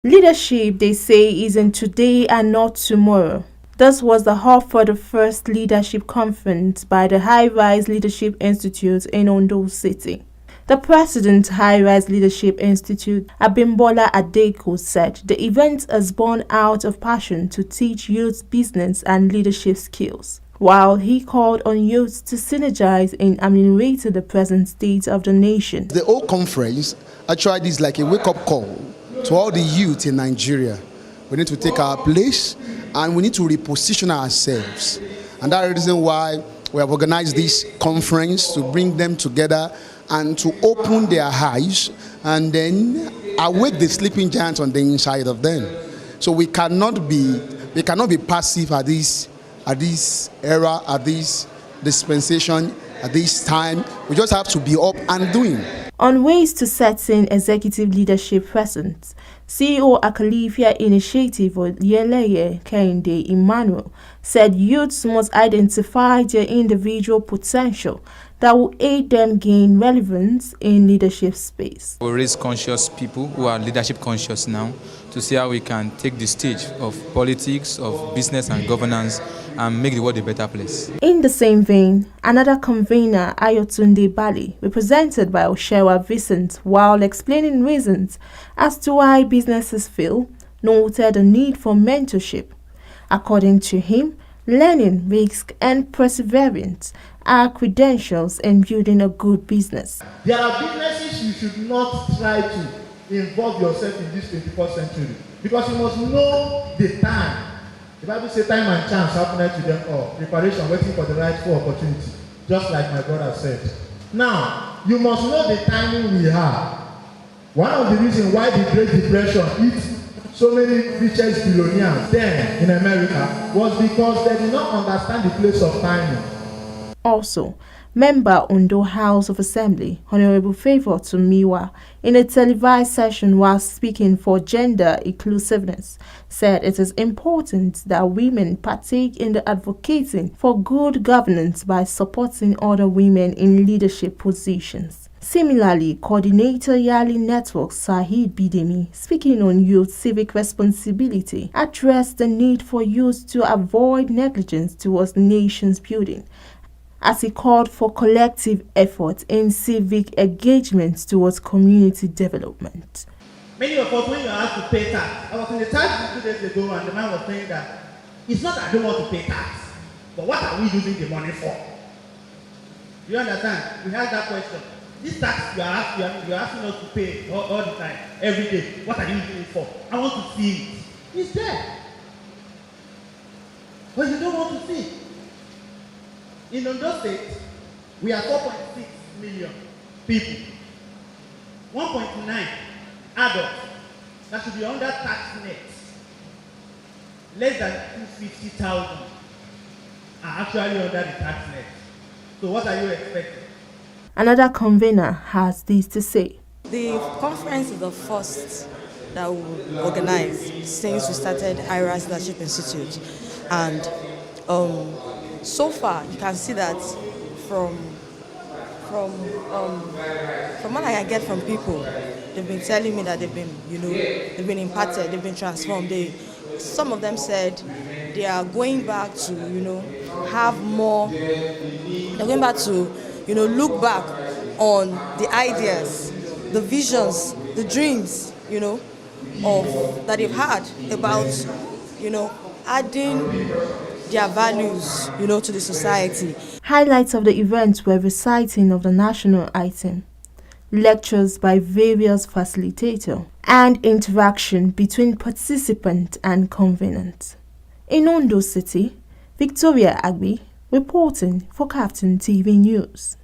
Leadership, they say, isn't today and not tomorrow. This was the hub for the first leadership conference by the High Rise Leadership Institute in Ondo City. The president, High Rise Leadership Institute, Abimbola Adeko, said the event is born out of passion to teach youth business and leadership skills, while he called on youth to synergize in ameliorating the present state of the nation. The whole conference actually is like a wake-up call to all the youth in Nigeria. We need to take our place and we need to reposition ourselves. And that's the reason why we have organized this conference, to bring them together and to open their eyes and then awake the sleeping giants on the inside of them. So we cannot be passive at this era, at this dispensation, at this time. We just have to be up and doing. On ways to setting executive leadership presence, CEO Akalifia Initiative Yeleye Kehinde Emmanuel said youths must identify their individual potential that will aid them gain relevance in leadership space. We raise conscious people who are leadership conscious now to see how we can take the stage of politics, of business and governance and make the world a better place. In the same vein, another convener, Ayotunde Bali, represented by Oshewa Vincent, while explaining reasons as to why businesses fail, noted the need for mentorship. According to him, learning, risk, and perseverance are credentials in building a good business. There are businesses you should not try to involve yourself in this 21st century because you must know the time. The Bible says time and chance happen to them all. Preparation, waiting for the rightful opportunity, just like my brother said. Now, you must know the timing we have. One of the reasons why the Great Depression hit so many richest billionaires then in America was because they did not understand the place of timing. Also, member Ondo House of Assembly, Honorable Favour Tomiwa, in a televised session while speaking for gender inclusiveness, said it is important that women partake in the advocating for good governance by supporting other women in leadership positions. Similarly, Coordinator Yali Network Sahid Bidemi, speaking on youth civic responsibility, addressed the need for youth to avoid negligence towards nation's building, as he called for collective effort in civic engagement towards community development. Many of us, when you are asked to pay tax, I was in the tax 2 days ago and the man was saying that it's not that I don't want to pay tax, but what are we using the money for? Do you understand? We had that question. This tax you're asking us to pay all the time, every day, what are you using it for? I want to see it. It's there. But you don't want to see it. In Ondo State, we are 4.6 million people. 1.9 adults that should be under tax net. Less than 250,000 are actually under the tax net. So what are you expecting? Another convener has this to say. The conference is the first that we organize since we started High Rise Leadership Institute. And so far, you can see that from what I get from people, they've been telling me that they've been impacted, they've been transformed. Some of them said they are going back to, have more. They're going back to, look back on the ideas, the visions, the dreams, that they've had about, adding their values, to the society. Highlights of the event were reciting of the national item, lectures by various facilitators, and interaction between participant and convenant. In Ondo City, Victoria Agbi reporting for Captain TV News.